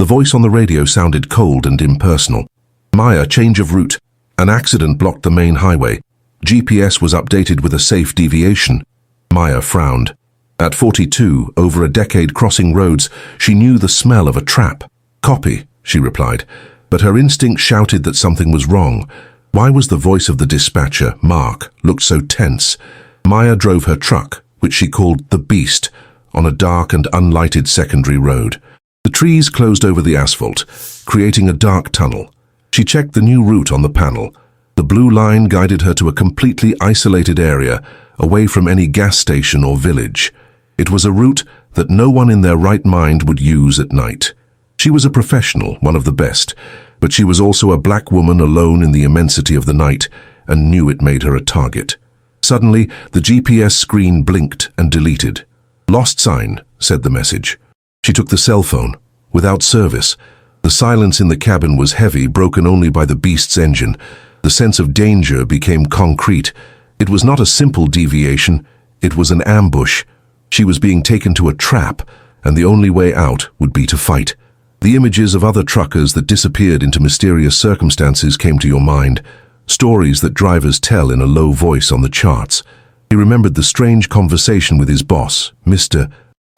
voice on the radio sounded cold and impersonal. Maya, change of route. An accident blocked the main highway. GPS was updated with a safe deviation. Maya frowned. At 42, over a decade crossing roads, she knew the smell of a trap. Copy, she replied, but her instinct shouted that something was wrong. Why was the voice of the dispatcher, Mark, looked so tense? Maya drove her truck, which she called the Beast, on a dark and unlighted secondary road. The trees closed over the asphalt, creating a dark tunnel. She checked the new route on the panel. The blue line guided her to a completely isolated area, away from any gas station or village. It was a route that no one in their right mind would use at night. She was a professional, one of the best, but she was also a black woman alone in the immensity of the night and knew it made her a target. Suddenly, the GPS screen blinked and deleted. "Lost sign," said the message. She took the cell phone. Without service. The silence in the cabin was heavy, broken only by the Beast's engine. The sense of danger became concrete. It was not a simple deviation, it was an ambush. She was being taken to a trap, and the only way out would be to fight. The images of other truckers that disappeared into mysterious circumstances came to your mind, stories that drivers tell in a low voice on the charts. He remembered the strange conversation with his boss, Mr.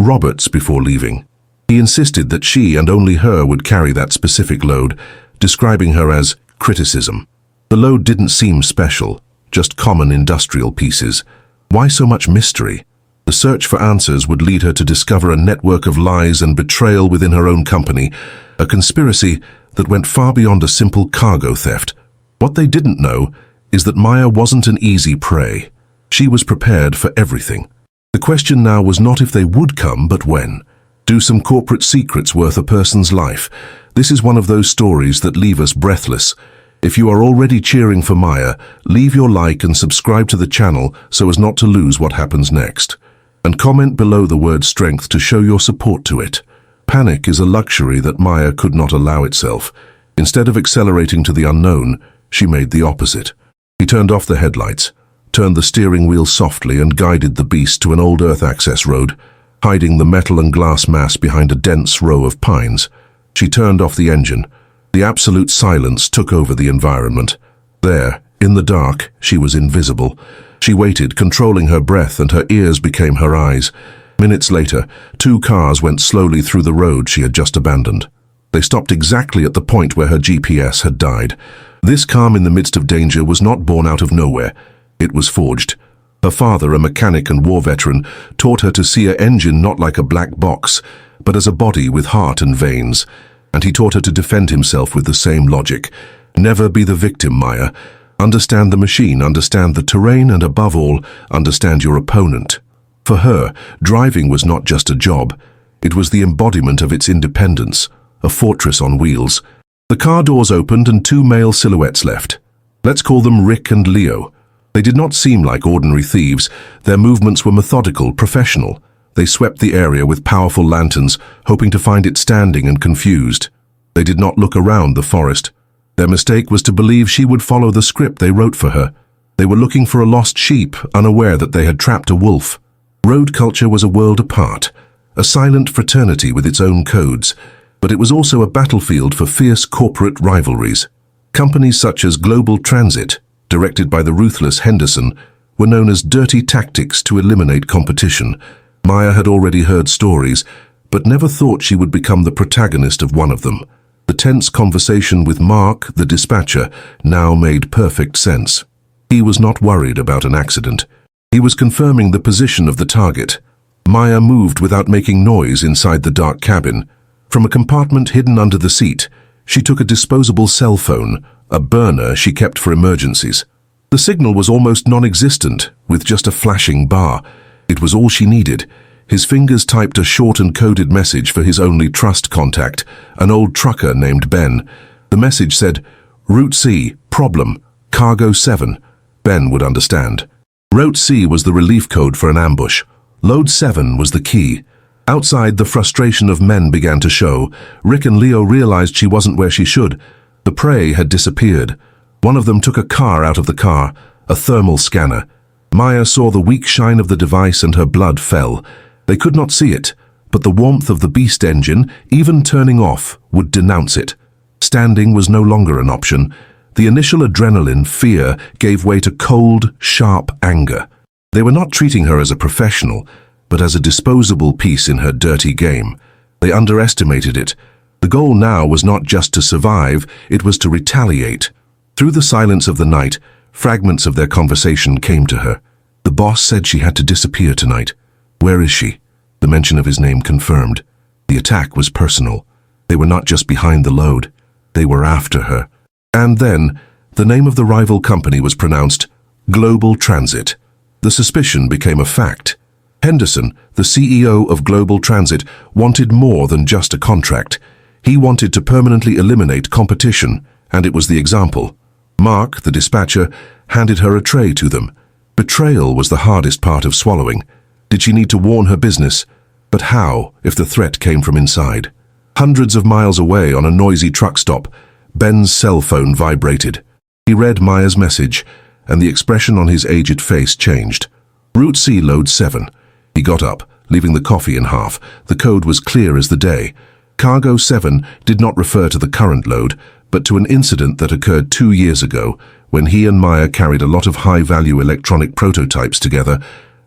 Roberts, before leaving. He insisted that she and only her would carry that specific load, describing her as criticism. The load didn't seem special, just common industrial pieces. Why so much mystery? The search for answers would lead her to discover a network of lies and betrayal within her own company, a conspiracy that went far beyond a simple cargo theft. What they didn't know is that Maya wasn't an easy prey. She was prepared for everything. The question now was not if they would come, but when. Do some corporate secrets worth a person's life? This is one of those stories that leave us breathless. If you are already cheering for Maya, leave your like and subscribe to the channel so as not to lose what happens next. And comment below the word strength to show your support to it. Panic is a luxury that Maya could not allow itself. Instead of accelerating to the unknown, she made the opposite. He turned off the headlights, turned the steering wheel softly and guided the Beast to an old earth access road, hiding the metal and glass mass behind a dense row of pines. She turned off the engine. The absolute silence took over the environment. There, in the dark, she was invisible. She waited, controlling her breath, and her ears became her eyes. Minutes later, 2 cars went slowly through the road she had just abandoned. They stopped exactly at the point where her GPS had died. This calm in the midst of danger was not born out of nowhere. It was forged. Her father, a mechanic and war veteran, taught her to see her engine not like a black box, but as a body with heart and veins. And he taught her to defend himself with the same logic. Never be the victim, Maya. Understand the machine, understand the terrain, and above all, understand your opponent. For her, driving was not just a job. It was the embodiment of its independence, a fortress on wheels. The car doors opened and 2 male silhouettes left. Let's call them Rick and Leo. They did not seem like ordinary thieves. Their movements were methodical, professional. They swept the area with powerful lanterns, hoping to find it standing and confused. They did not look around the forest. Their mistake was to believe she would follow the script they wrote for her. They were looking for a lost sheep, unaware that they had trapped a wolf. Road culture was a world apart, a silent fraternity with its own codes, but it was also a battlefield for fierce corporate rivalries. Companies such as Global Transit, directed by the ruthless Henderson, were known as dirty tactics to eliminate competition. Maya had already heard stories, but never thought she would become the protagonist of one of them. The tense conversation with Mark, the dispatcher, now made perfect sense. He was not worried about an accident. He was confirming the position of the target. Maya moved without making noise inside the dark cabin. From a compartment hidden under the seat, she took a disposable cell phone, a burner she kept for emergencies. The signal was almost non-existent, with just a flashing bar. It was all she needed. His fingers typed a short and coded message for his only trust contact, an old trucker named Ben. The message said, Route C, problem, Cargo 7. Ben would understand. Route C was the relief code for an ambush. Load 7 was the key. Outside, the frustration of men began to show. Rick and Leo realized she wasn't where she should. The prey had disappeared. One of them took a car out of the car, a thermal scanner. Maya saw the weak shine of the device and her blood fell. They could not see it, but the warmth of the beast engine, even turning off, would denounce it. Standing was no longer an option. The initial adrenaline, fear, gave way to cold, sharp anger. They were not treating her as a professional, but as a disposable piece in her dirty game. They underestimated it. The goal now was not just to survive, it was to retaliate. Through the silence of the night, fragments of their conversation came to her. The boss said she had to disappear tonight. Where is she? The mention of his name confirmed. The attack was personal. They were not just behind the load. They were after her. And then, the name of the rival company was pronounced Global Transit. The suspicion became a fact. Henderson, the CEO of Global Transit, wanted more than just a contract. He wanted to permanently eliminate competition, and it was the example. Mark, the dispatcher, handed her a tray to them. Betrayal was the hardest part of swallowing. Did she need to warn her business? But how, if the threat came from inside? Hundreds of miles away on a noisy truck stop, Ben's cell phone vibrated. He read Maya's message, and the expression on his aged face changed. Route C, Load 7. He got up, leaving the coffee in half. The code was clear as the day. Cargo 7 did not refer to the current load, but to an incident that occurred 2 years ago, when he and Maya carried a lot of high-value electronic prototypes together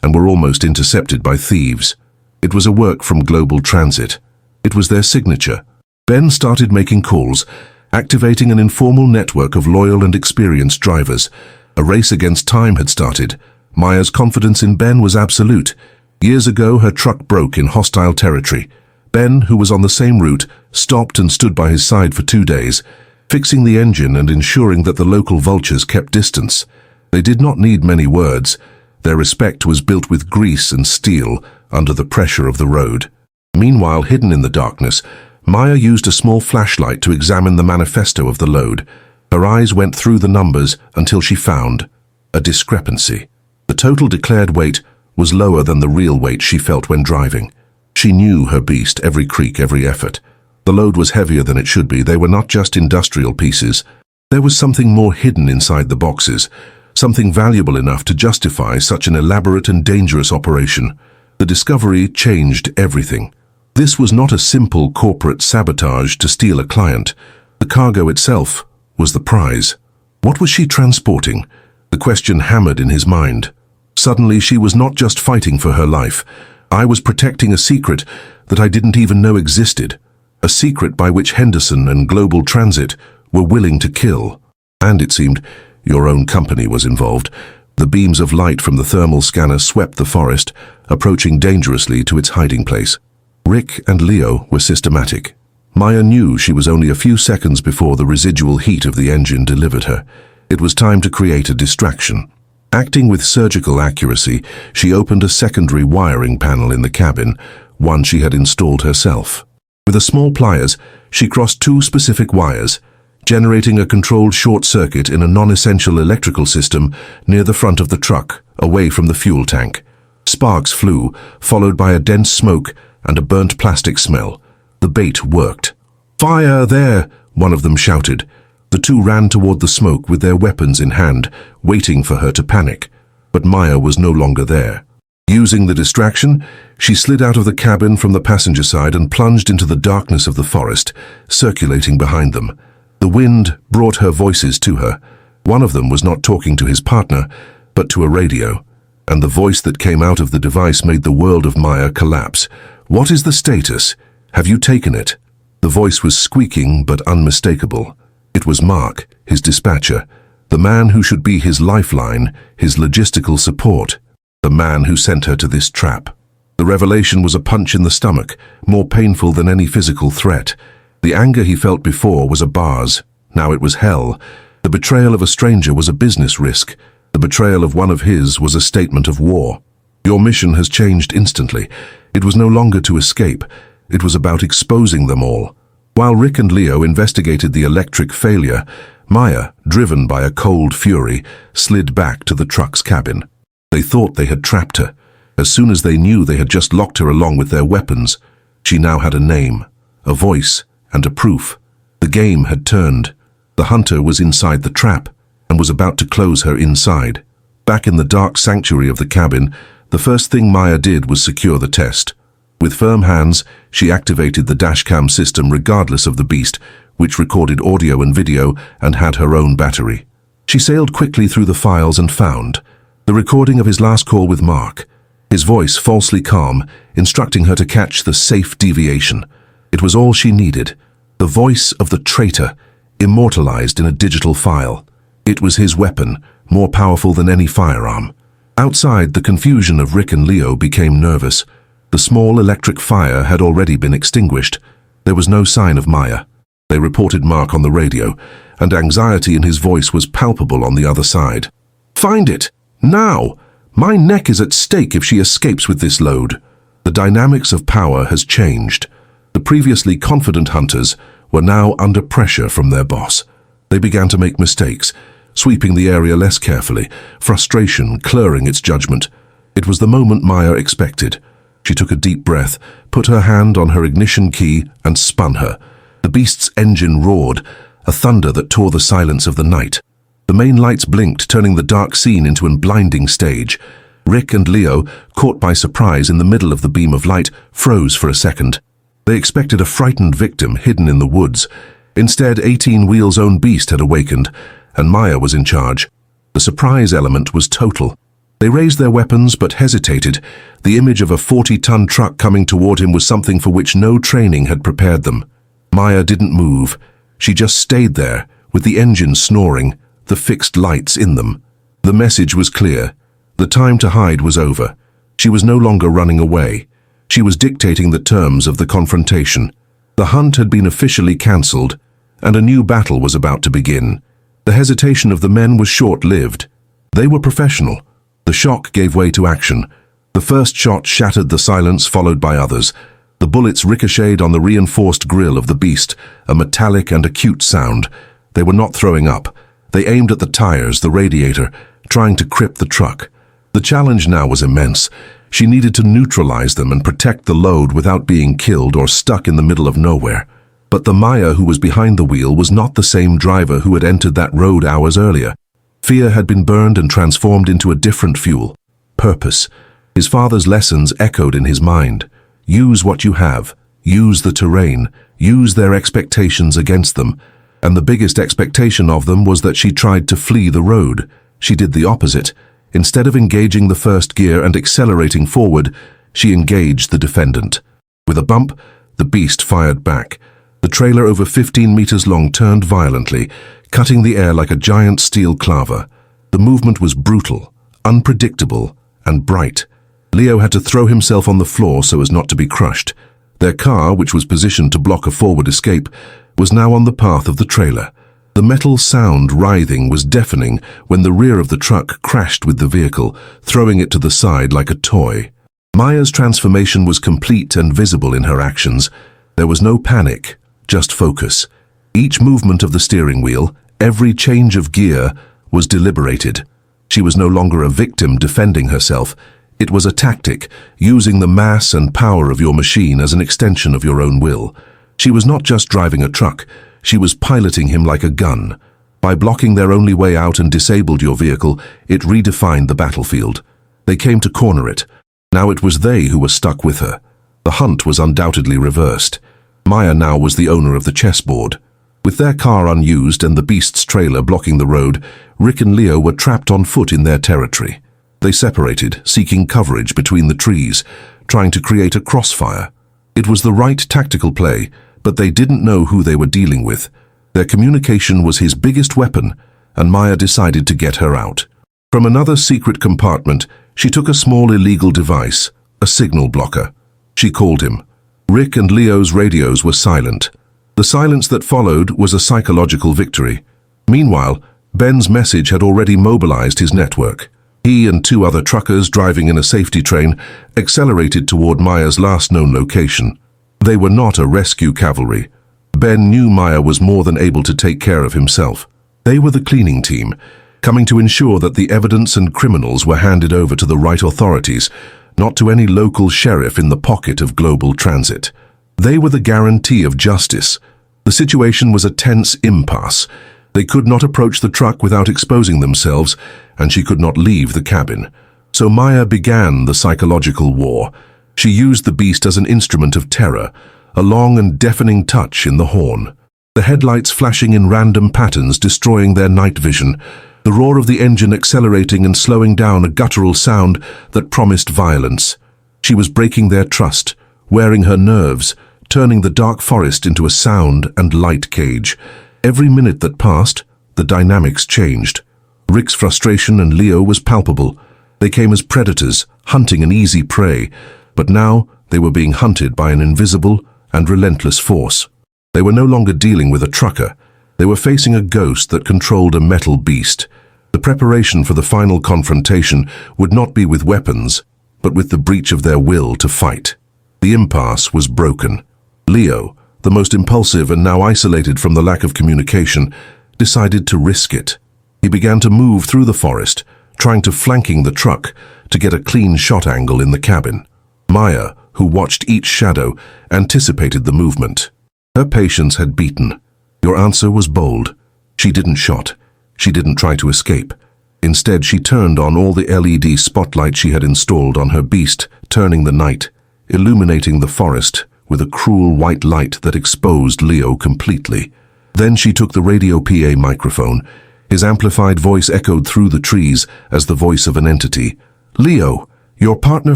and were almost intercepted by thieves. It was a work from Global Transit. It was their signature. Ben started making calls, activating an informal network of loyal and experienced drivers. A race against time had started. Maya's confidence in Ben was absolute. Years ago, her truck broke in hostile territory. Ben, who was on the same route, stopped and stood by his side for 2 days, fixing the engine and ensuring that the local vultures kept distance. They did not need many words. Their respect was built with grease and steel under the pressure of the road. Meanwhile, hidden in the darkness, Maya used a small flashlight to examine the manifesto of the load. Her eyes went through the numbers until she found a discrepancy. The total declared weight was lower than the real weight she felt when driving. She knew her beast, every creak, every effort. The load was heavier than it should be. They were not just industrial pieces. There was something more hidden inside the boxes, something valuable enough to justify such an elaborate and dangerous operation. The discovery changed everything. This was not a simple corporate sabotage to steal a client. The cargo itself was the prize. What was she transporting? The question hammered in his mind. Suddenly, she was not just fighting for her life. I was protecting a secret that I didn't even know existed. A secret by which Henderson and Global Transit were willing to kill. And it seemed your own company was involved. The beams of light from the thermal scanner swept the forest, approaching dangerously to its hiding place. Rick and Leo were systematic. Maya knew she was only a few seconds before the residual heat of the engine delivered her. It was time to create a distraction. Acting with surgical accuracy, she opened a secondary wiring panel in the cabin, one she had installed herself. With a small pliers, she crossed 2 specific wires, generating a controlled short circuit in a non-essential electrical system near the front of the truck, away from the fuel tank. Sparks flew, followed by a dense smoke and a burnt plastic smell. The bait worked. "Fire there!" one of them shouted. The 2 ran toward the smoke with their weapons in hand, waiting for her to panic. But Maya was no longer there. Using the distraction, she slid out of the cabin from the passenger side and plunged into the darkness of the forest, circulating behind them. The wind brought her voices to her. One of them was not talking to his partner, but to a radio, and the voice that came out of the device made the world of Maya collapse. "What is the status? Have you taken it?" The voice was squeaking but unmistakable. It was Mark, his dispatcher, the man who should be his lifeline, his logistical support, the man who sent her to this trap. The revelation was a punch in the stomach, more painful than any physical threat. The anger he felt before was a bars. Now it was hell. The betrayal of a stranger was a business risk. The betrayal of one of his was a statement of war. Your mission has changed instantly. It was no longer to escape. It was about exposing them all. While Rick and Leo investigated the electric failure, Maya, driven by a cold fury, slid back to the truck's cabin. They thought they had trapped her. As soon as they knew they had just locked her along with their weapons, she now had a name, a voice, and a proof. The game had turned. The hunter was inside the trap and was about to close her inside. Back in the dark sanctuary of the cabin, the first thing Maya did was secure the test. With firm hands, she activated the dashcam system regardless of the beast, which recorded audio and video and had her own battery. She sailed quickly through the files and found the recording of his last call with Mark, his voice falsely calm, instructing her to catch the safe deviation. It was all she needed, the voice of the traitor, immortalized in a digital file. It was his weapon, more powerful than any firearm. Outside, the confusion of Rick and Leo became nervous. The small electric fire had already been extinguished. There was no sign of Maya. They reported Mark on the radio, and anxiety in his voice was palpable on the other side. "Find it! Now! My neck is at stake if she escapes with this load." The dynamics of power has changed. The previously confident hunters were now under pressure from their boss. They began to make mistakes, sweeping the area less carefully, frustration clouding its judgment. It was the moment Maya expected. She took a deep breath, put her hand on her ignition key, and spun her. The beast's engine roared, a thunder that tore the silence of the night. The main lights blinked, turning the dark scene into a blinding stage. Rick and Leo, caught by surprise in the middle of the beam of light, froze for a second. They expected a frightened victim hidden in the woods. Instead, 18 Wheel's own beast had awakened, and Maya was in charge. The surprise element was total. They raised their weapons but hesitated. The image of a 40-ton truck coming toward him was something for which no training had prepared them. Maya didn't move. She just stayed there, with the engine snoring, the fixed lights in them. The message was clear. The time to hide was over. She was no longer running away. She was dictating the terms of the confrontation. The hunt had been officially cancelled, and a new battle was about to begin. The hesitation of the men was short-lived. They were professional. The shock gave way to action. The first shot shattered the silence, followed by others. The bullets ricocheted on the reinforced grille of the beast, a metallic and acute sound. They were not throwing up. They aimed at the tires, the radiator, trying to cripple the truck. The challenge now was immense. She needed to neutralize them and protect the load without being killed or stuck in the middle of nowhere. But the Maya who was behind the wheel was not the same driver who had entered that road hours earlier. Fear had been burned and transformed into a different fuel. Purpose. His father's lessons echoed in his mind. Use what you have. Use the terrain. Use their expectations against them. And the biggest expectation of them was that she tried to flee the road. She did the opposite. Instead of engaging the first gear and accelerating forward, she engaged the defendant. With a bump, the beast fired back. The trailer, over 15 meters long, turned violently, cutting the air like a giant steel clava. The movement was brutal, unpredictable, and bright. Leo had to throw himself on the floor so as not to be crushed. Their car, which was positioned to block a forward escape, was now on the path of the trailer. The metal sound writhing was deafening when the rear of the truck crashed with the vehicle, throwing it to the side like a toy. Maya's transformation was complete and visible in her actions. There was no panic, just focus. Each movement of the steering wheel, every change of gear, was deliberated. She was no longer a victim defending herself. It was a tactic, using the mass and power of your machine as an extension of your own will. She was not just driving a truck, she was piloting him like a gun. By blocking their only way out and disabled your vehicle, it redefined the battlefield. They came to corner it. Now it was they who were stuck with her. The hunt was undoubtedly reversed. Maya now was the owner of the chessboard. With their car unused and the beast's trailer blocking the road, Rick and Leo were trapped on foot in their territory. They separated, seeking coverage between the trees, trying to create a crossfire. It was the right tactical play, but they didn't know who they were dealing with. Their communication was his biggest weapon, and Maya decided to get her out. From another secret compartment, she took a small illegal device, a signal blocker. She called him. Rick and Leo's radios were silent. The silence that followed was a psychological victory. Meanwhile, Ben's message had already mobilized his network. He and 2 other truckers driving in a safety train accelerated toward Maya's last known location. They were not a rescue cavalry. Ben knew Maya was more than able to take care of himself. They were the cleaning team, coming to ensure that the evidence and criminals were handed over to the right authorities, not to any local sheriff in the pocket of global transit. They were the guarantee of justice. The situation was a tense impasse. They could not approach the truck without exposing themselves, and she could not leave the cabin. So Maya began the psychological war. She used the beast as an instrument of terror, a long and deafening touch in the horn. The headlights flashing in random patterns, destroying their night vision, the roar of the engine accelerating and slowing down, a guttural sound that promised violence. She was breaking their trust, wearing her nerves, turning the dark forest into a sound and light cage. Every minute that passed, the dynamics changed. Rick's frustration and Leo was palpable. They came as predators, hunting an easy prey, but now they were being hunted by an invisible and relentless force. They were no longer dealing with a trucker. They were facing a ghost that controlled a metal beast. The preparation for the final confrontation would not be with weapons, but with the breach of their will to fight. The impasse was broken. Leo, the most impulsive and now isolated from the lack of communication, decided to risk it. He began to move through the forest, trying to flanking the truck to get a clean shot angle in the cabin. Maya, who watched each shadow, anticipated the movement. Her patience had beaten. Your answer was bold. She didn't shot. She didn't try to escape. Instead, she turned on all the LED spotlights she had installed on her beast, turning the night, illuminating the forest with a cruel white light that exposed Leo completely. Then she took the radio PA microphone. His amplified voice echoed through the trees as the voice of an entity. "Leo, your partner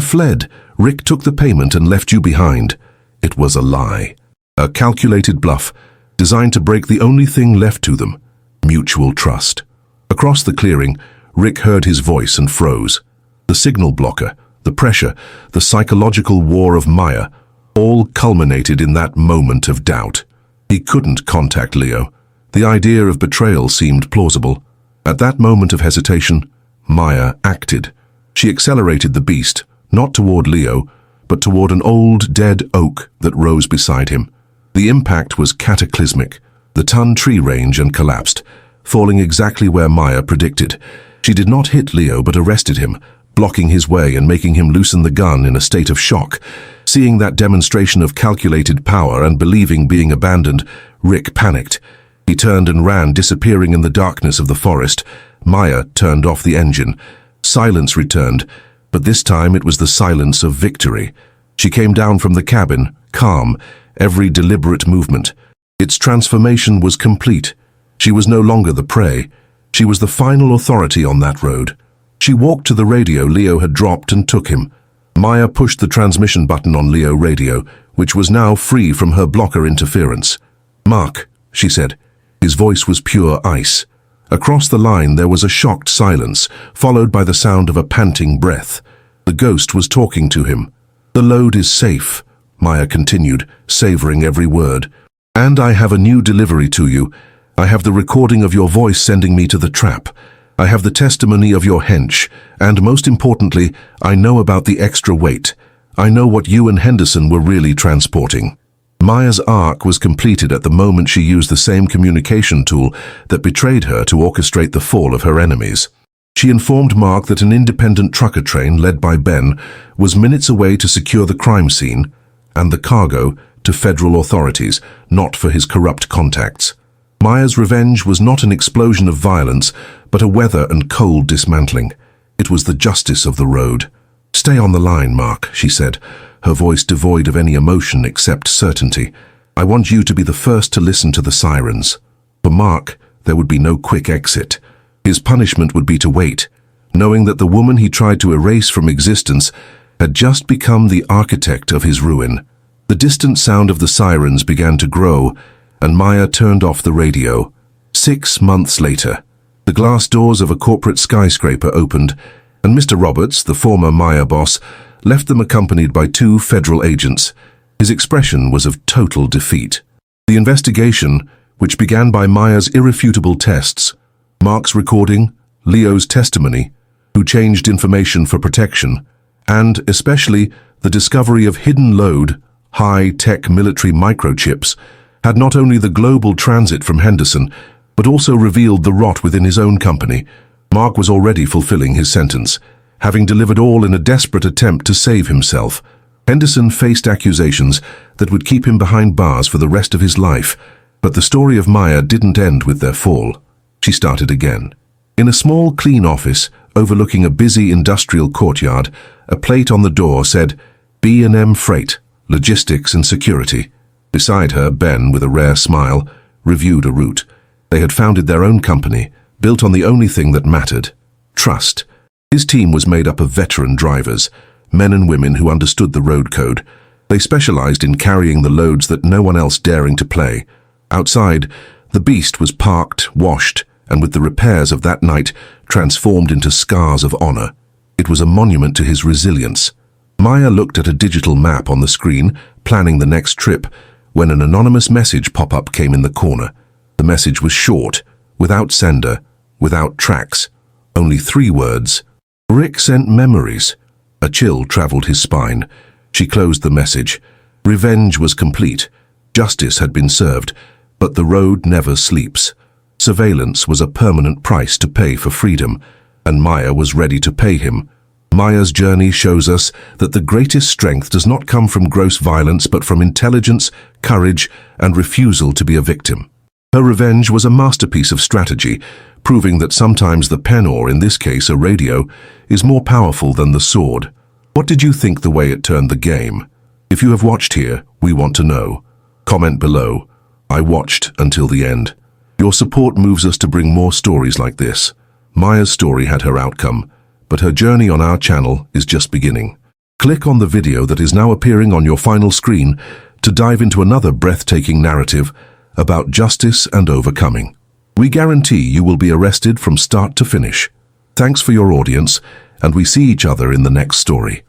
fled. Rick took the payment and left you behind." It was a lie. A calculated bluff, designed to break the only thing left to them, mutual trust. Across the clearing, Rick heard his voice and froze. The signal blocker, the pressure, the psychological war of Maya, all culminated in that moment of doubt. He couldn't contact Leo. The idea of betrayal seemed plausible. At that moment of hesitation, Maya acted. She accelerated the beast, not toward Leo, but toward an old, dead oak that rose beside him. The impact was cataclysmic. The ton tree ranged and collapsed, falling exactly where Maya predicted. She did not hit Leo but arrested him, blocking his way and making him loosen the gun in a state of shock. Seeing that demonstration of calculated power and believing being abandoned, Rick panicked. He turned and ran, disappearing in the darkness of the forest. Maya turned off the engine. Silence returned, but this time it was the silence of victory. She came down from the cabin, calm, every deliberate movement. Its transformation was complete. She was no longer the prey. She was the final authority on that road. She walked to the radio Leo had dropped and took him. Maya pushed the transmission button on Leo radio, which was now free from her blocker interference. "Mark," she said. His voice was pure ice. Across the line there was a shocked silence, followed by the sound of a panting breath. The ghost was talking to him. "The load is safe," Maya continued, savoring every word. "And I have a new delivery to you. I have the recording of your voice sending me to the trap. I have the testimony of your hench, and most importantly, I know about the extra weight. I know what you and Henderson were really transporting." Maya's arc was completed at the moment she used the same communication tool that betrayed her to orchestrate the fall of her enemies. She informed Mark that an independent trucker train led by Ben was minutes away to secure the crime scene and the cargo to federal authorities, not for his corrupt contacts. Maya's revenge was not an explosion of violence, but a weather and cold dismantling. It was the justice of the road. "Stay on the line, Mark," she said, her voice devoid of any emotion except certainty. "I want you to be the first to listen to the sirens." For Mark, there would be no quick exit. His punishment would be to wait, knowing that the woman he tried to erase from existence had just become the architect of his ruin. The distant sound of the sirens began to grow, and Maya turned off the radio. 6 months later, the glass doors of a corporate skyscraper opened, and Mr. Roberts, the former Maya boss, left them accompanied by 2 federal agents. His expression was of total defeat. The investigation, which began by Maya's irrefutable tests, Mark's recording, Leo's testimony, who changed information for protection, and especially the discovery of hidden load, high-tech military microchips, had not only the global transit from Henderson, but also revealed the rot within his own company. Mark was already fulfilling his sentence, having delivered all in a desperate attempt to save himself. Henderson faced accusations that would keep him behind bars for the rest of his life, but the story of Maya didn't end with their fall. She started again. In a small, clean office overlooking a busy industrial courtyard, a plate on the door said, B&M Freight, Logistics and Security. Beside her, Ben, with a rare smile, reviewed a route. They had founded their own company, built on the only thing that mattered: trust. His team was made up of veteran drivers, men and women who understood the road code. They specialized in carrying the loads that no one else daring to play. Outside, the beast was parked, washed, and with the repairs of that night transformed into scars of honor. It was a monument to his resilience. Maya looked at a digital map on the screen, planning the next trip, when an anonymous message pop-up came in the corner. The message was short, without sender, without tracks. Only 3 words. Rick sent memories. A chill traveled his spine. She closed the message. Revenge was complete. Justice had been served, but the road never sleeps. Surveillance was a permanent price to pay for freedom, and Maya was ready to pay him. Maya's journey shows us that the greatest strength does not come from gross violence but from intelligence, courage, and refusal to be a victim. Her revenge was a masterpiece of strategy, proving that sometimes the pen, or in this case a radio, is more powerful than the sword. What did you think the way it turned the game? If you have watched here, we want to know. Comment below. I watched until the end. Your support moves us to bring more stories like this. Maya's story had her outcome, but her journey on our channel is just beginning. Click on the video that is now appearing on your final screen to dive into another breathtaking narrative about justice and overcoming. We guarantee you will be arrested from start to finish. Thanks for your audience, and we see each other in the next story.